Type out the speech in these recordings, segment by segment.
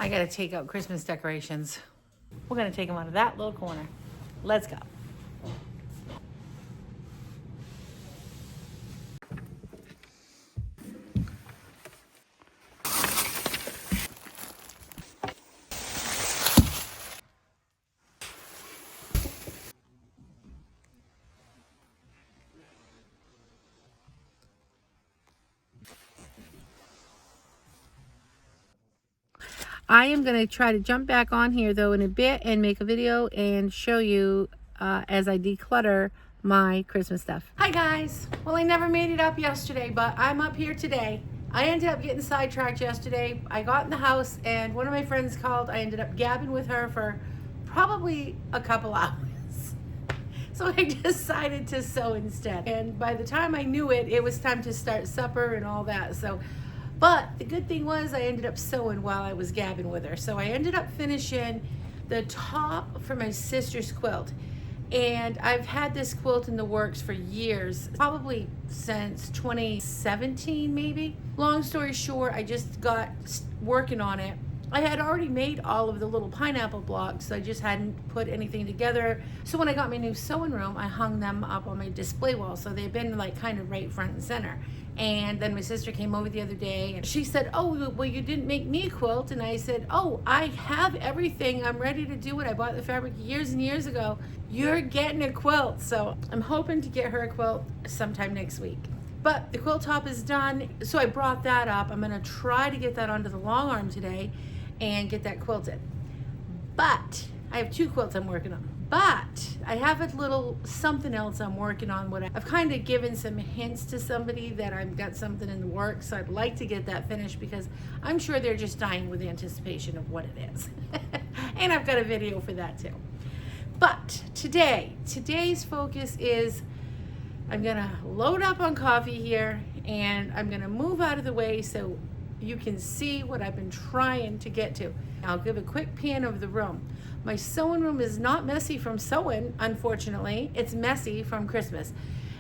I gotta take out Christmas decorations. We're gonna take them out of that little corner. Let's go. I am going to try to jump back on here though in a bit and make a video and show you as I declutter my Christmas stuff. Hi guys. Well, I never made it up yesterday, but I'm up here today. I ended up getting sidetracked yesterday. I got in the house and one of my friends called. I ended up gabbing with her for probably a couple hours. So I decided to sew instead. And by the time I knew it, it was time to start supper and all that. But the good thing was I ended up sewing while I was gabbing with her. So I ended up finishing the top for my sister's quilt. And I've had this quilt in the works for years, probably since 2017 maybe. Long story short, I just got working on it. I had already made all of the little pineapple blocks, so I just hadn't put anything together. So when I got my new sewing room, I hung them up on my display wall, so they've been like kind of right front and center. And then my sister came over the other day and she said, oh, well, you didn't make me a quilt. And I said, oh, I have everything. I'm ready to do it. I bought the fabric years and years ago. You're getting a quilt. So I'm hoping to get her a quilt sometime next week. But the quilt top is done. So I brought that up. I'm gonna try to get that onto the long arm today and get that quilted. But I have 2 quilts I'm working on. But I have a little something else I'm working on. I've kind of given some hints to somebody that I've got something in the works. So I'd like to get that finished because I'm sure they're just dying with anticipation of what it is. And I've got a video for that too. But today's focus is I'm gonna load up on coffee here and I'm gonna move out of the way so you can see what I've been trying to get to. I'll give a quick pan of the room. My sewing room is not messy from sewing, unfortunately. It's messy from Christmas.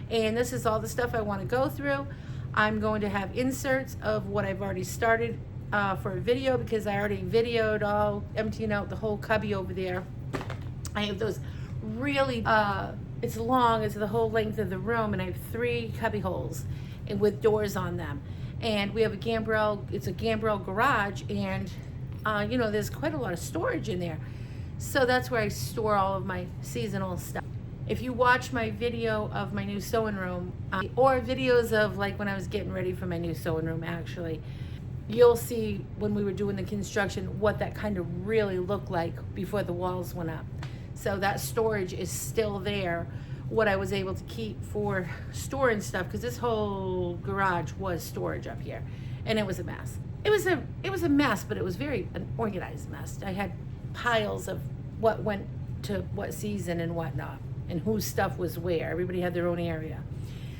And this is all the stuff I want to go through. I'm going to have inserts of what I've already started for a video because I already videoed all emptying out the whole cubby over there. I have those really, it's long, it's the whole length of the room, and I have 3 cubby holes and with doors on them. And we have a gambrel, it's a gambrel garage, and you know, there's quite a lot of storage in there. So that's where I store all of my seasonal stuff. If you watch my video of my new sewing room, or videos of like when I was getting ready for my new sewing room actually, you'll see when we were doing the construction what that kind of really looked like before the walls went up. So that storage is still there, what I was able to keep for storing stuff, because this whole garage was storage up here, and it was a mess. It was a mess, but it was an organized mess. I had piles of what went to what season and whatnot, and whose stuff was where. Everybody had their own area.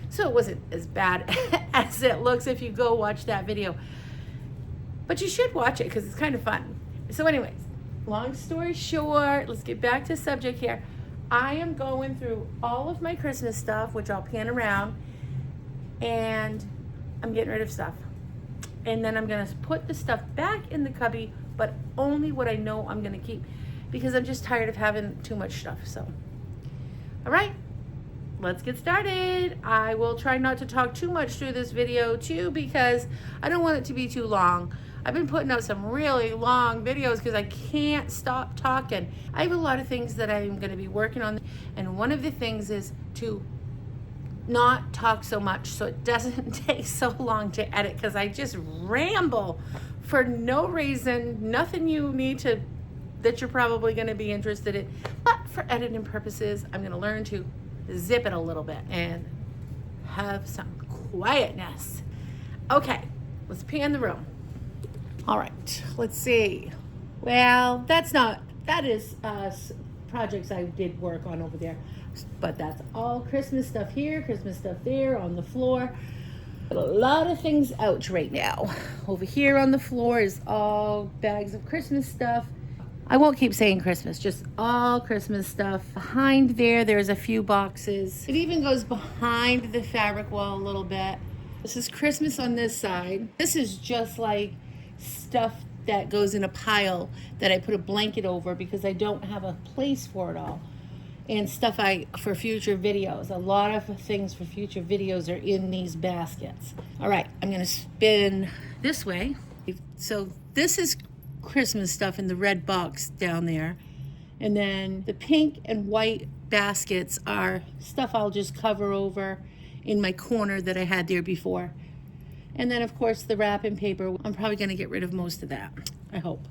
So it wasn't as bad as it looks if you go watch that video. But you should watch it because it's kind of fun. So anyways, long story short, let's get back to subject here. I am going through all of my Christmas stuff, which I'll pan around, and I'm getting rid of stuff. And then I'm gonna put the stuff back in the cubby, but only what I know I'm gonna keep, because I'm just tired of having too much stuff. So, all right, let's get started. I will try not to talk too much through this video too, because I don't want it to be too long. I've been putting out some really long videos because I can't stop talking. I have a lot of things that I'm gonna be working on, and one of the things is to not talk so much so it doesn't take so long to edit, because I just ramble for no reason, nothing you need to, that you're probably going to be interested in. But for editing purposes, I'm going to learn to zip it a little bit and have some quietness. Okay, let's pan the room. All right, let's see. Well, that is projects I did work on over there. But that's all Christmas stuff here, Christmas stuff there on the floor. A lot of things out right now. Over here on the floor is all bags of Christmas stuff. I won't keep saying Christmas, just all Christmas stuff. Behind there's a few boxes. It even goes behind the fabric wall a little bit. This is Christmas on this side. This is just like stuff that goes in a pile that I put a blanket over because I don't have a place for it all. And stuff for future videos. A lot of things for future videos are in these baskets. All right, I'm gonna spin this way. So this is Christmas stuff in the red box down there. And then the pink and white baskets are stuff I'll just cover over in my corner that I had there before. And then of course the wrapping paper, I'm probably gonna get rid of most of that, I hope.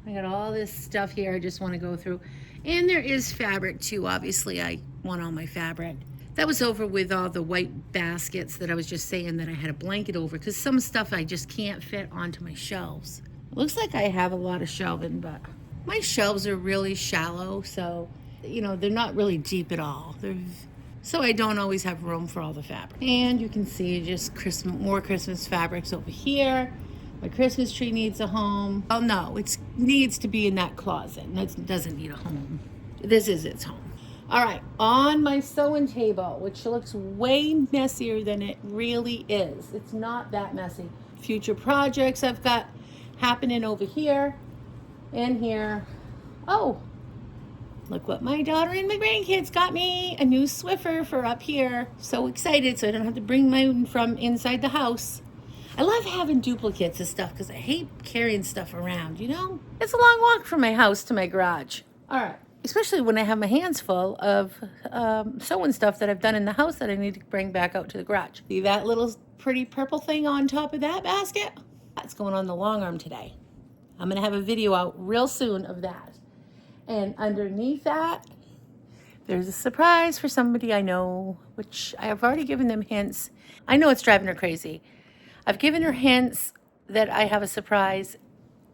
I got all this stuff here I just wanna go through. And there is fabric too, obviously I want all my fabric. That was over with all the white baskets that I was just saying that I had a blanket over, because some stuff I just can't fit onto my shelves. It looks like I have a lot of shelving, but my shelves are really shallow, so, you know, they're not really deep at all. So I don't always have room for all the fabric. And you can see just more Christmas fabrics over here. My Christmas tree needs a home. Oh no, it needs to be in that closet. It doesn't need a home. This is its home. All right, on my sewing table, which looks way messier than it really is. It's not that messy. Future projects I've got happening over here and here. Oh, look what my daughter and my grandkids got me. A new Swiffer for up here. So excited, so I don't have to bring mine from inside the house. I love having duplicates of stuff because I hate carrying stuff around, you know? It's a long walk from my house to my garage. All right, especially when I have my hands full of sewing stuff that I've done in the house that I need to bring back out to the garage. See that little pretty purple thing on top of that basket? That's going on the long arm today. I'm gonna have a video out real soon of that. And underneath that, there's a surprise for somebody I know, which I have already given them hints. I know it's driving her crazy. I've given her hints that I have a surprise.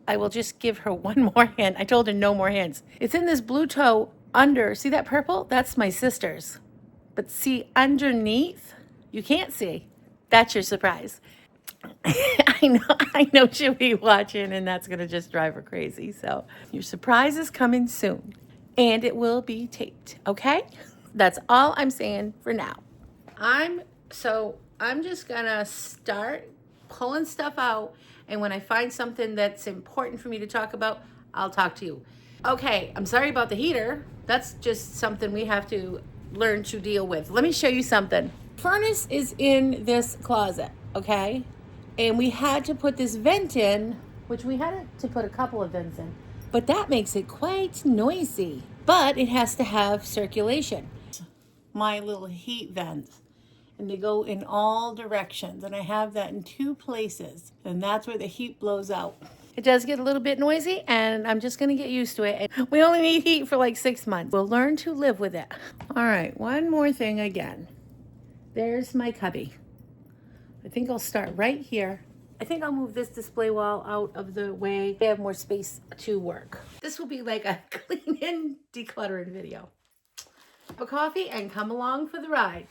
I will just give her one more hint. I told her no more hints. It's in this blue toe under, see that purple? That's my sister's. But see underneath, you can't see. That's your surprise. I know she'll be watching and that's gonna just drive her crazy. So your surprise is coming soon and it will be taped, okay? That's all I'm saying for now. I'm just gonna start pulling stuff out, and when I find something that's important for me to talk about, I'll talk to you. Okay, I'm sorry about the heater. That's just something we have to learn to deal with. Let me show you something. Furnace is in this closet, okay? And we had to put this vent in, which we had to put a couple of vents in, but that makes it quite noisy. But it has to have circulation. My little heat vents. And they go in all directions, and I have that in 2 places, and that's where the heat blows out. It does get a little bit noisy, and I'm just gonna get used to it. We only need heat for like 6 months. We'll learn to live with it. All right, one more thing again. There's my cubby. I think I'll start right here. I think I'll move this display wall out of the way. I have more space to work. This will be like a clean and decluttering video. Have a coffee and come along for the ride.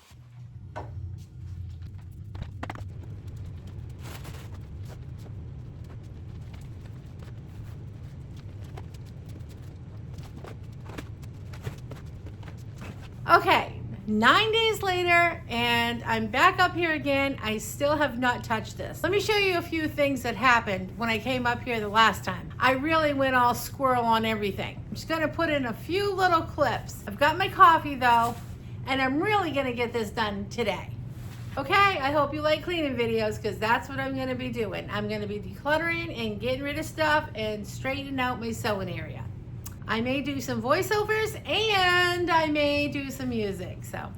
Okay, 9 days later, and I'm back up here again. I still have not touched this. Let me show you a few things that happened when I came up here the last time. I really went all squirrel on everything. I'm just gonna put in a few little clips. I've got my coffee though, and I'm really gonna get this done today. Okay, I hope you like cleaning videos because that's what I'm gonna be doing. I'm gonna be decluttering and getting rid of stuff and straightening out my sewing area. I may do some voiceovers and I may do some music. So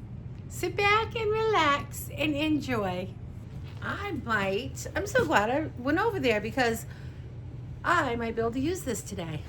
sit back and relax and enjoy. I'm so glad I went over there because I might be able to use this today.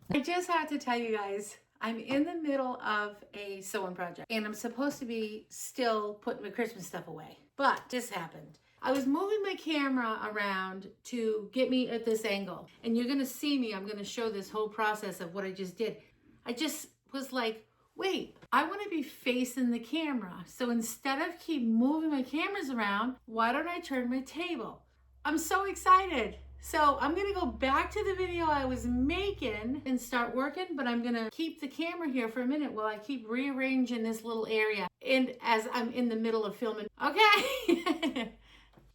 I just have to tell you guys, I'm in the middle of a sewing project and I'm supposed to be still putting my Christmas stuff away, but this happened. I was moving my camera around to get me at this angle. And you're gonna see me, I'm gonna show this whole process of what I just did. I just was like, wait, I wanna be facing the camera. So instead of keep moving my cameras around, why don't I turn my table? I'm so excited. So I'm gonna go back to the video I was making and start working, but I'm gonna keep the camera here for a minute while I keep rearranging this little area and as I'm in the middle of filming. Okay,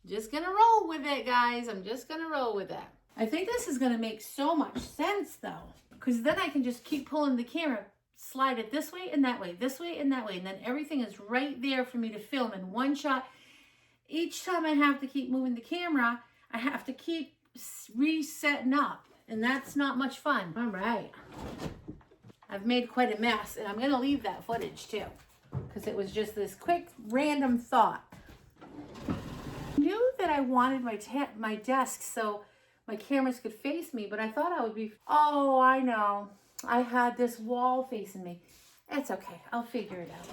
just gonna roll with it, guys. I'm just gonna roll with it. I think this is gonna make so much sense though, because then I can just keep pulling the camera, slide it this way and that way, this way and that way, and then everything is right there for me to film in one shot. Each time I have to keep moving the camera, I have to keep resetting up, and that's not much fun. All right, I've made quite a mess, and I'm gonna leave that footage too, because it was just this quick random thought. I knew that I wanted my desk so my cameras could face me, but I thought I would be, oh, I know, I had this wall facing me. It's okay, I'll figure it out.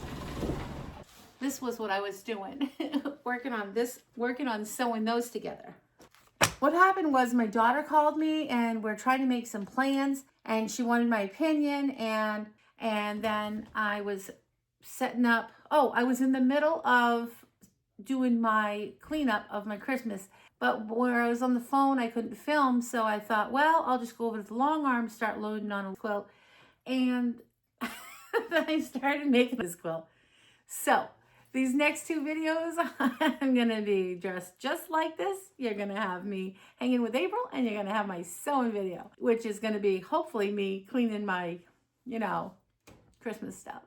This was what I was doing, working on sewing those together. What happened was my daughter called me and we're trying to make some plans, and she wanted my opinion, and then I was setting up. Oh, I was in the middle of doing my cleanup of my Christmas, but where I was on the phone, I couldn't film, so I thought, well, I'll just go over to the long arm, start loading on a quilt, and then I started making this quilt. So these next two videos, I'm going to be dressed just like this. You're going to have me hanging with April, and you're going to have my sewing video, which is going to be hopefully me cleaning my, Christmas stuff.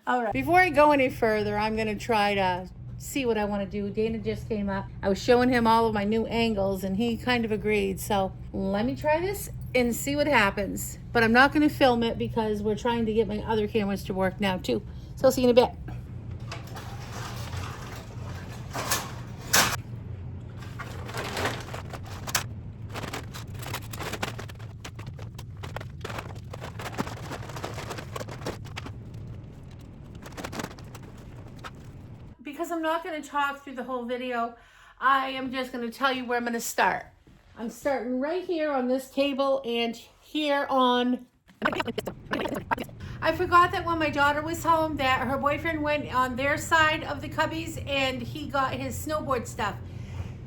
All right. Before I go any further, I'm going to try to see what I want to do. Dana just came up. I was showing him all of my new angles, and he kind of agreed. So let me try this and see what happens. But I'm not going to film it because we're trying to get my other cameras to work now too. So I'll see you in a bit. Because I'm not going to talk through the whole video, I am just going to tell you where I'm going to start. I'm starting right here on this table and here on... I forgot that when my daughter was home that her boyfriend went on their side of the cubbies and he got his snowboard stuff.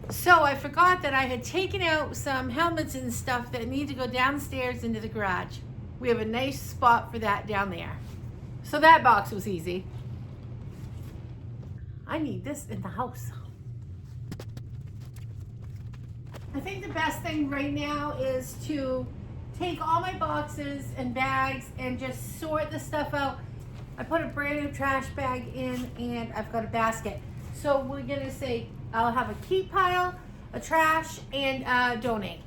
So I forgot that I had taken out some helmets and stuff that need to go downstairs into the garage. We have a nice spot for that down there. So that box was easy. I need this in the house. I think the best thing right now is to take all my boxes and bags and just sort the stuff out. I put a brand new trash bag in and I've got a basket. So we're gonna say I'll have a keep pile, a trash, and donate.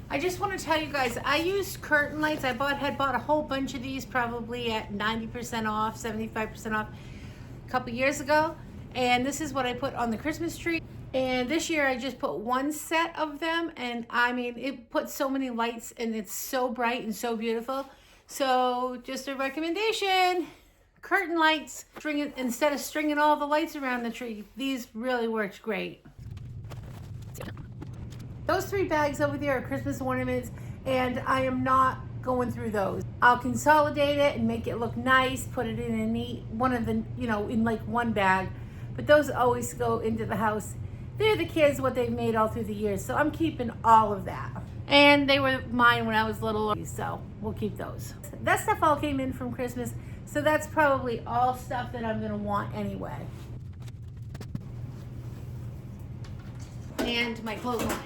I just want to tell you guys, I used curtain lights. Had bought a whole bunch of these probably at 90% off, 75% off a couple years ago. And this is what I put on the Christmas tree. And this year I just put one set of them, and I mean, it puts so many lights and it's so bright and so beautiful. So just a recommendation, curtain lights, instead of stringing all the lights around the tree, these really worked great. Those 3 bags over there are Christmas ornaments, and I am not going through those. I'll consolidate it and make it look nice, put it in a neat, in like one bag. But those always go into the house. They're the kids, what they've made all through the years. So I'm keeping all of that. And they were mine when I was little, so we'll keep those. That stuff all came in from Christmas. So that's probably all stuff that I'm gonna want anyway. And my clothesline.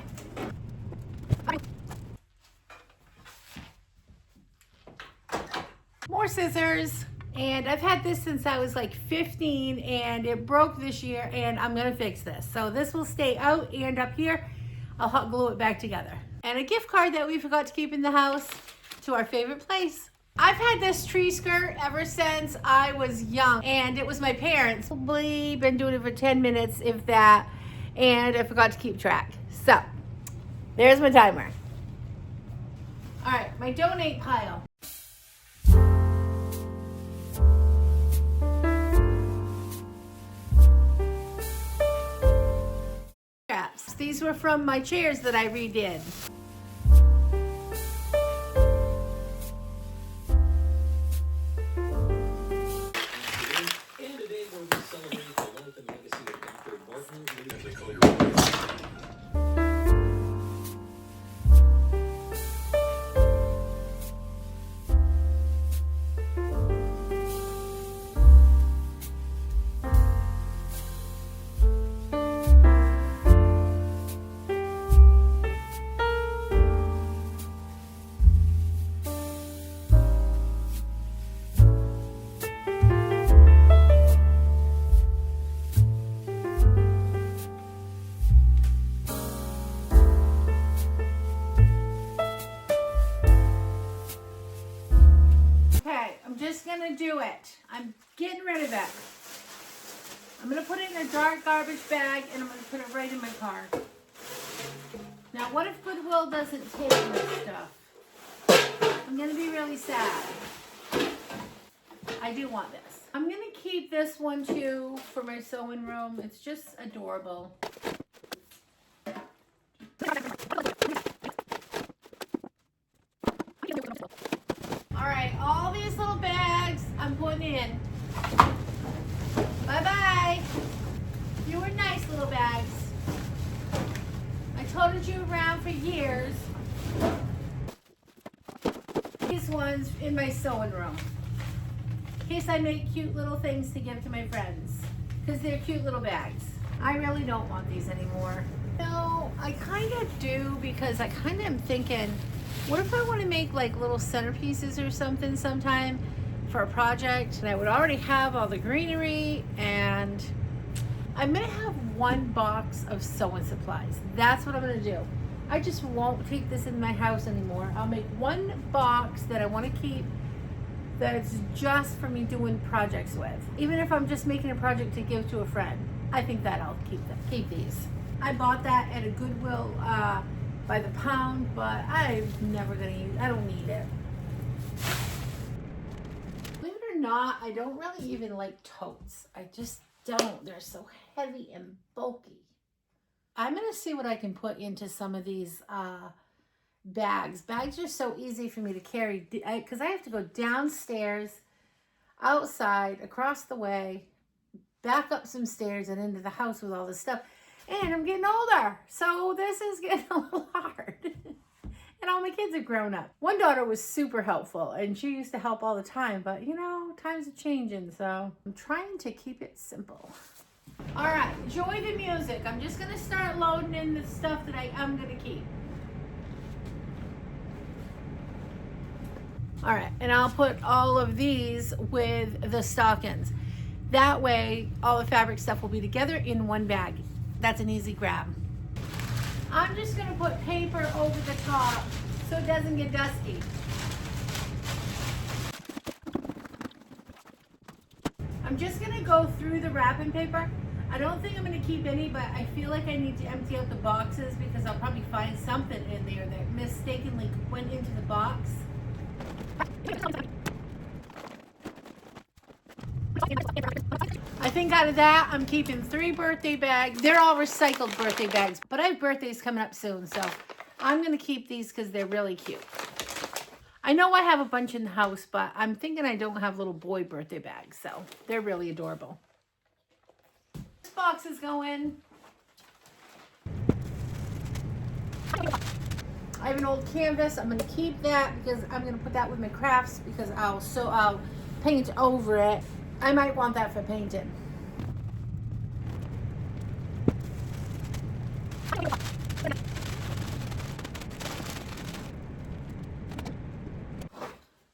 More scissors. And I've had this since I was like 15, and it broke this year, and I'm gonna fix this. So this will stay out and up here. I'll hot glue it back together. And a gift card that we forgot to keep in the house to our favorite place. I've had this tree skirt ever since I was young, and it was my parents. Probably been doing it for 10 minutes, if that, and I forgot to keep track. So there's my timer. All right, my donate pile. scraps. These were from my chairs that I redid. Just gonna do it. I'm getting rid of it. I'm gonna put it in a dark garbage bag and I'm gonna put it right in my car. Now what if Goodwill doesn't take this stuff? I'm gonna be really sad. I do want this. I'm gonna keep this one too for my sewing room. It's just adorable. All these little bags I'm putting in. Bye-bye. You were nice little bags. I toted you around for years. These ones in my sewing room. In case I make cute little things to give to my friends. Because they're cute little bags. I really don't want these anymore. No, I kind of do because I kind of am thinking, what if I want to make like little centerpieces or something sometime for a project? And I would already have all the greenery, and I'm going to have one box of sewing supplies. That's what I'm going to do. I just won't take this in my house anymore. I'll make one box that I want to keep that's just for me doing projects with. Even if I'm just making a project to give to a friend, I think that I'll keep these. I bought that at a Goodwill by the pound, but I'm never gonna use it. I don't need it. Believe it or not, I don't really even like totes. I just don't. They're so heavy and bulky. I'm gonna see what I can put into some of these bags. Bags are so easy for me to carry because I have to go downstairs, outside, across the way, back up some stairs and into the house with all this stuff. And I'm getting older, so this is getting a little hard. And all my kids are grown up. One daughter was super helpful, and she used to help all the time, but you know, times are changing, so I'm trying to keep it simple. All right, enjoy the music. I'm just gonna start loading in the stuff that I'm gonna keep. All right, and I'll put all of these with the stockings. That way, all the fabric stuff will be together in one bag. That's an easy grab. I'm just gonna put paper over the top so it doesn't get dusty. I'm just gonna go through the wrapping paper. I don't think I'm gonna keep any, but I feel like I need to empty out the boxes because I'll probably find something in there that mistakenly went into the box. I think out of that, I'm keeping 3 birthday bags. They're all recycled birthday bags, but I have birthdays coming up soon, so I'm going to keep these because they're really cute. I know I have a bunch in the house, but I'm thinking I don't have little boy birthday bags, so they're really adorable. This box is going. I have an old canvas. I'm going to keep that because I'm going to put that with my crafts because I'll paint over it. I might want that for painting.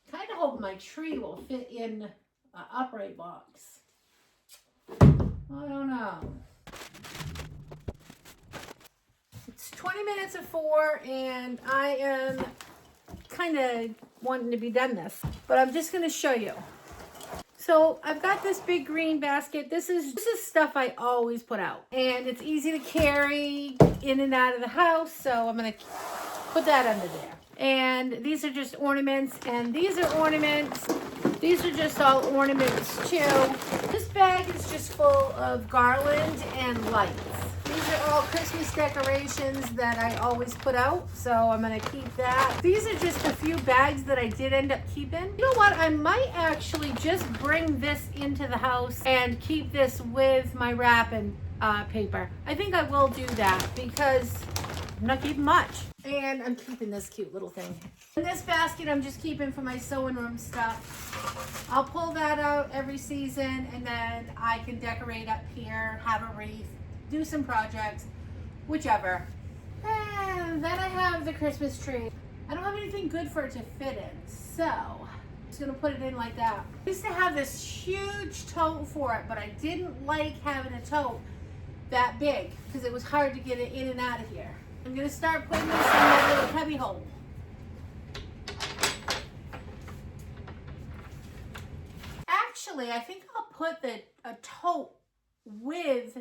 Kind of hope my tree will fit in an upright box. I don't know. It's 20 minutes of 4 and I am kind of wanting to be done this, but I'm just going to show you. So I've got this big green basket. This is stuff I always put out. And it's easy to carry in and out of the house. So I'm going to put that under there. And these are just ornaments. And these are ornaments. These are just all ornaments too. This bag is just full of garland and lights. These are all Christmas Christmas decorations that I always put out, so I'm gonna keep that. These are just a few bags that I did end up keeping. You know what, I might actually just bring this into the house and keep this with my wrapping paper. I think I will do that because I'm not keeping much. And I'm keeping this cute little thing. And this basket I'm just keeping for my sewing room stuff. I'll pull that out every season, and then I can decorate up here, have a wreath, do some projects, whichever. And then I have the Christmas tree. I don't have anything good for it to fit in, so I'm just gonna put it in like that. I used to have this huge tote for it, but I didn't like having a tote that big because it was hard to get it in and out of here. I'm gonna start putting this in that little cubby hole. Actually, I think I'll put a tote with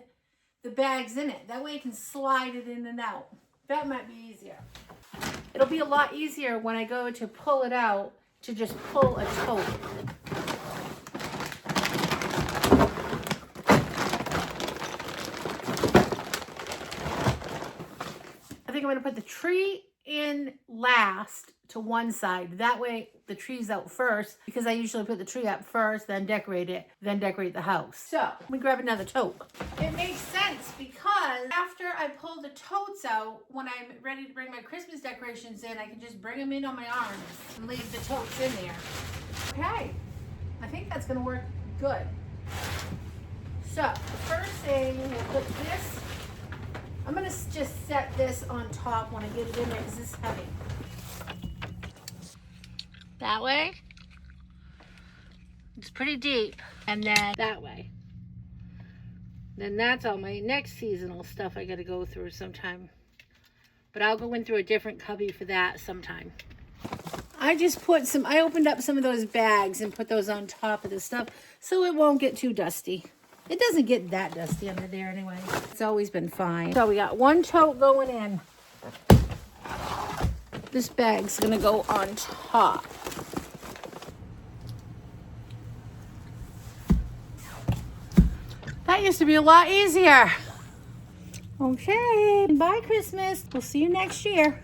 the bags in it. That way you can slide it in and out. That might be easier. It'll be a lot easier when I go to pull it out to just pull a tote. I think I'm gonna put the tree in last to one side. That way the tree's out first, because I usually put the tree up first, then decorate it, then decorate the house. So let me grab another tote. It makes sense because after I pull the totes out, when I'm ready to bring my Christmas decorations in, I can just bring them in on my arms and leave the totes in there. Okay, I think that's gonna work good. So the first thing, we'll put this. I'm gonna just set this on top when I get it in there because it's heavy. That way. It's pretty deep. And then that way. Then that's all my next seasonal stuff I gotta go through sometime. But I'll go in through a different cubby for that sometime. I just put I opened up some of those bags and put those on top of the stuff so it won't get too dusty. It doesn't get that dusty under there anyway. It's always been fine. So we got one tote going in. This bag's gonna go on top. That used to be a lot easier. Okay, bye Christmas. We'll see you next year.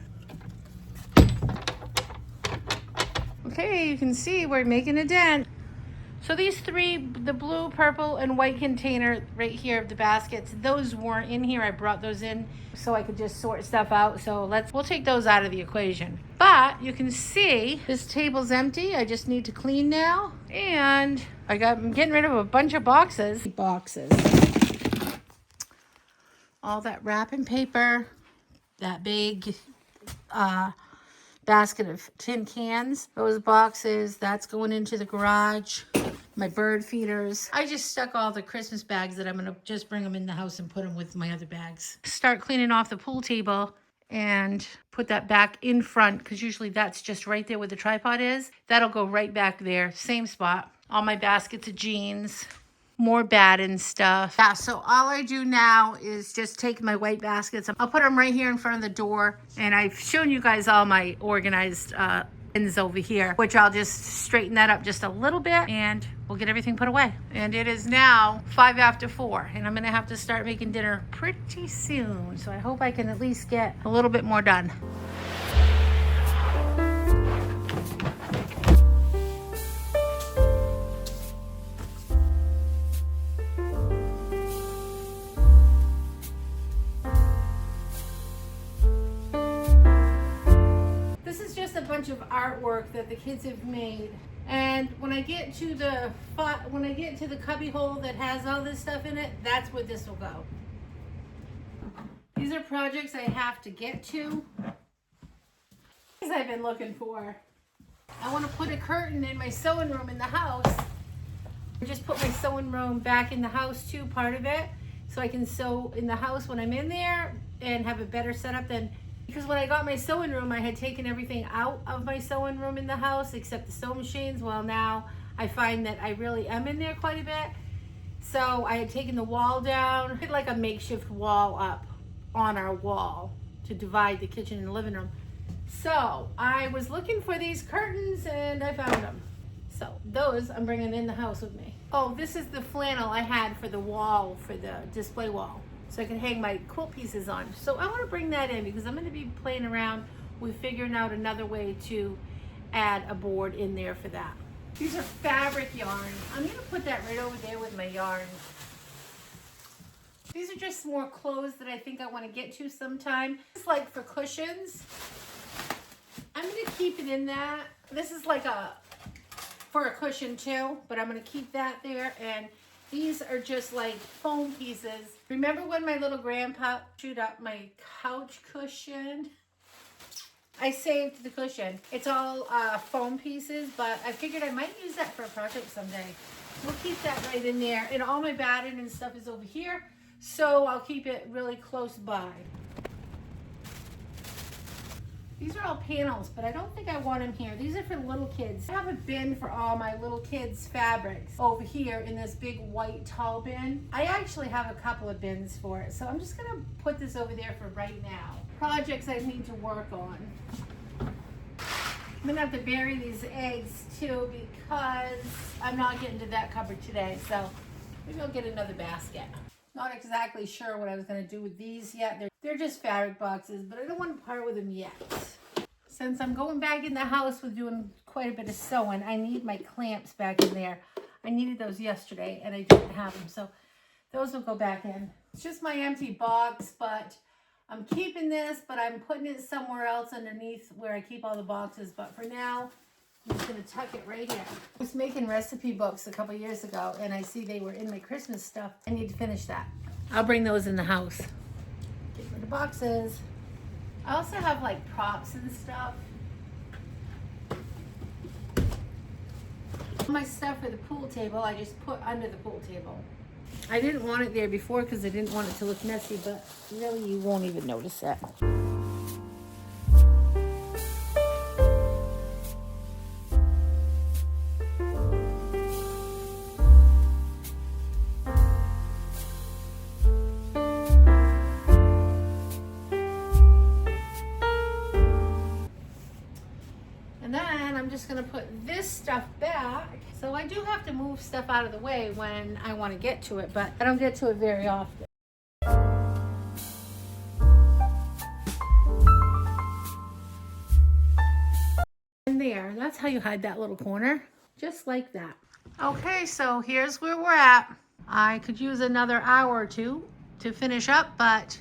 Okay, you can see we're making a dent. So these three, the blue, purple, and white container right here of the baskets, those weren't in here. I brought those in so I could just sort stuff out. So we'll take those out of the equation. But you can see this table's empty. I just need to clean now. And I'm getting rid of a bunch of boxes. All that wrapping paper, that big basket of tin cans, those boxes, that's going into the garage. My bird feeders. I just stuck all the Christmas bags that I'm gonna just bring them in the house and put them with my other bags. Start cleaning off the pool table and put that back in front, because usually that's just right there where the tripod is. That'll go right back there, same spot. All my baskets of jeans, more batten stuff. Yeah, so all I do now is just take my white baskets. I'll put them right here in front of the door, and I've shown you guys all my organized bins over here, which I'll just straighten that up just a little bit and we'll get everything put away. And it is now 5 after 4 and I'm gonna have to start making dinner pretty soon. So I hope I can at least get a little bit more done. Bunch of artwork that the kids have made, and when I get to the cubby hole that has all this stuff in it, that's where this will go. These are projects I have to get to. Things I've been looking for. I want to put a curtain in my sewing room in the house. I just put my sewing room back in the house too, part of it, so I can sew in the house when I'm in there and have a better setup than. Because when I got my sewing room, I had taken everything out of my sewing room in the house except the sewing machines. Well, now I find that I really am in there quite a bit. So I had taken the wall down. I did like a makeshift wall up on our wall to divide the kitchen and the living room. So I was looking for these curtains and I found them. So those I'm bringing in the house with me. Oh, this is the flannel I had for the wall, for the display wall. so I can hang my quilt pieces on. So I want to bring that in because I'm going to be playing around with figuring out another way to add a board in there for that. These are fabric yarn. I'm going to put that right over there with my yarn. These are just more clothes that I think I want to get to sometime. It's like for cushions. I'm going to keep it in that. This is like for a cushion too, but I'm going to keep that there. And these are just like foam pieces. Remember when my little grandpa chewed up my couch cushion? I saved the cushion. It's all foam pieces, but I figured I might use that for a project someday. We'll keep that right in there. And all my batting and stuff is over here, so I'll keep it really close by. These are all panels, but I don't think I want them here. These are for little kids. I have a bin for all my little kids' fabrics over here in this big white tall bin. I actually have a couple of bins for it, so I'm just gonna put this over there for right now. Projects I need to work on. I'm gonna have to bury these eggs too because I'm not getting to that cupboard today, so maybe I'll get another basket. Not exactly sure what I was going to do with these yet. They're just fabric boxes, but I don't want to part with them yet. Since I'm going back in the house with doing quite a bit of sewing, I need my clamps back in there. I needed those yesterday and I didn't have them, so those will go back in. It's just my empty box, but I'm keeping this, but I'm putting it somewhere else underneath where I keep all the boxes. But for now, I'm just going to tuck it right here. I was making recipe books a couple years ago, and I see they were in my Christmas stuff. I need to finish that. I'll bring those in the house. Get rid of boxes. I also have like props and stuff. All my stuff for the pool table, I just put under the pool table. I didn't want it there before because I didn't want it to look messy, but really you won't even notice that. And then I'm just going to put this stuff back. So I do have to move stuff out of the way when I want to get to it, but I don't get to it very often. And there, that's how you hide that little corner, just like that. Okay, so here's where we're at. I could use another hour or two to finish up, but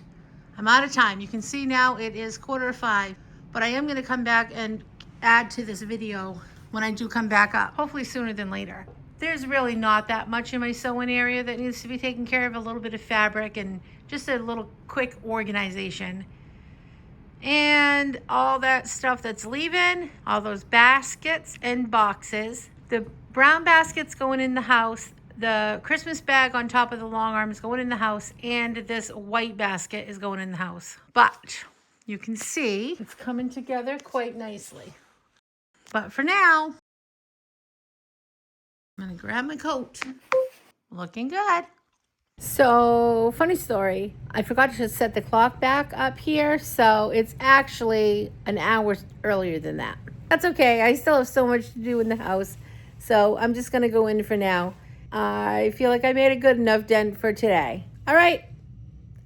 I'm out of time. You can see now it is 4:45, but I am going to come back and add to this video when I do come back up, hopefully sooner than later. There's really not that much in my sewing area that needs to be taken care of. A little bit of fabric and just a little quick organization. And all that stuff that's leaving, all those baskets and boxes. The brown basket's going in the house. The Christmas bag on top of the long arm is going in the house. And this white basket is going in the house. But you can see it's coming together quite nicely. But for now, I'm going to grab my coat. Looking good. So, funny story. I forgot to set the clock back up here, so it's actually an hour earlier than that. That's okay. I still have so much to do in the house, so I'm just going to go in for now. I feel like I made a good enough dent for today. All right.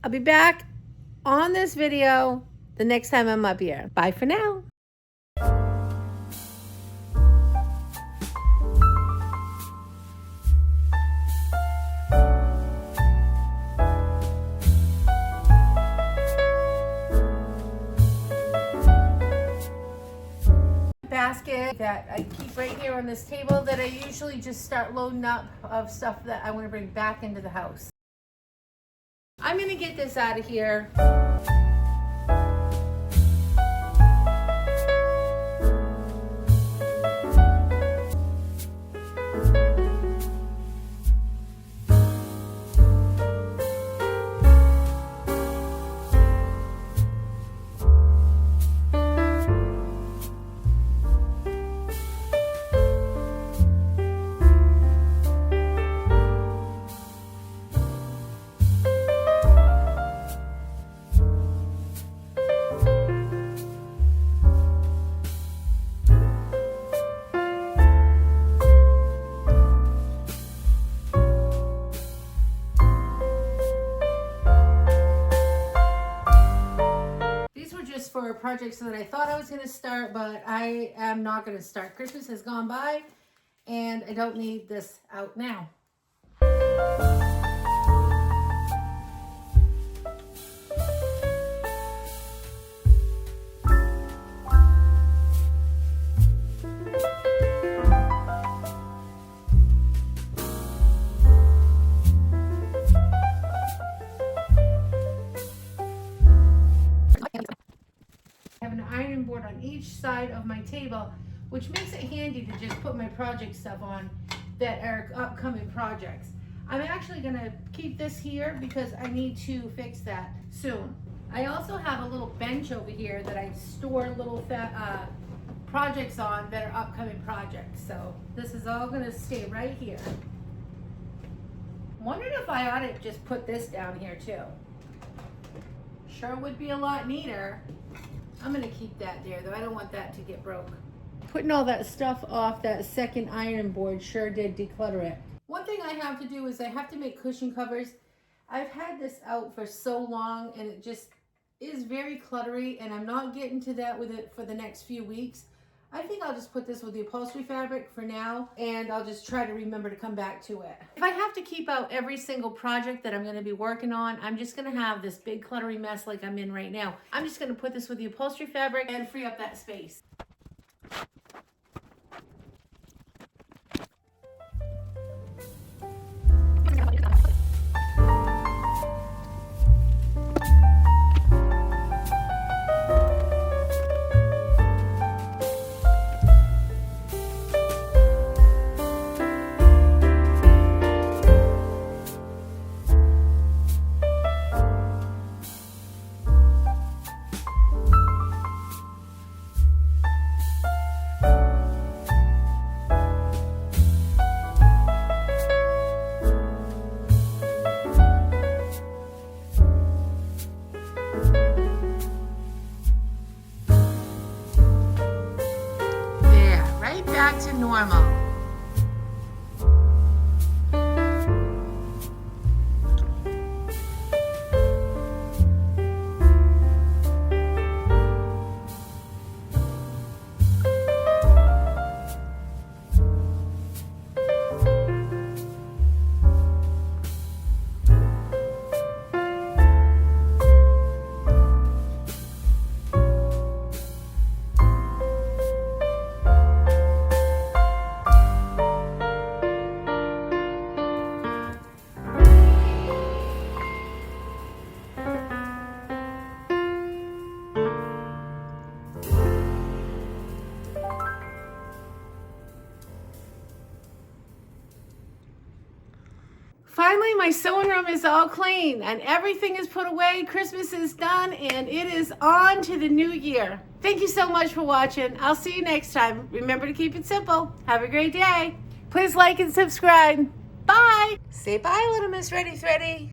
I'll be back on this video the next time I'm up here. Bye for now. Basket that I keep right here on this table that I usually just start loading up of stuff that I want to bring back into the house. I'm going to get this out of here. just for projects that I thought I was going to start, but I am not going to start. Christmas has gone by and I don't need this out now. Board on each side of my table, which makes it handy to just put my project stuff on that are upcoming projects. I'm actually going to keep this here because I need to fix that soon. I also have a little bench over here that I store little projects on that are upcoming projects. So this is all going to stay right here. I'm wondering if I ought to just put this down here too. Sure would be a lot neater. I'm going to keep that there, though. I don't want that to get broke. Putting all that stuff off that second iron board sure did declutter it. One thing I have to do is I have to make cushion covers. I've had this out for so long, and it just is very cluttery, and I'm not getting to that with it for the next few weeks. I think I'll just put this with the upholstery fabric for now, and I'll just try to remember to come back to it. If I have to keep out every single project that I'm going to be working on, I'm just going to have this big cluttery mess like I'm in right now. I'm just going to put this with the upholstery fabric and free up that space. Back to normal. Finally, my sewing room is all clean and everything is put away. Christmas is done and it is on to the new year. Thank you so much for watching. I'll see you next time. Remember to keep it simple. Have a great day. Please like and subscribe. Bye. Say bye, little Miss Ready Thready.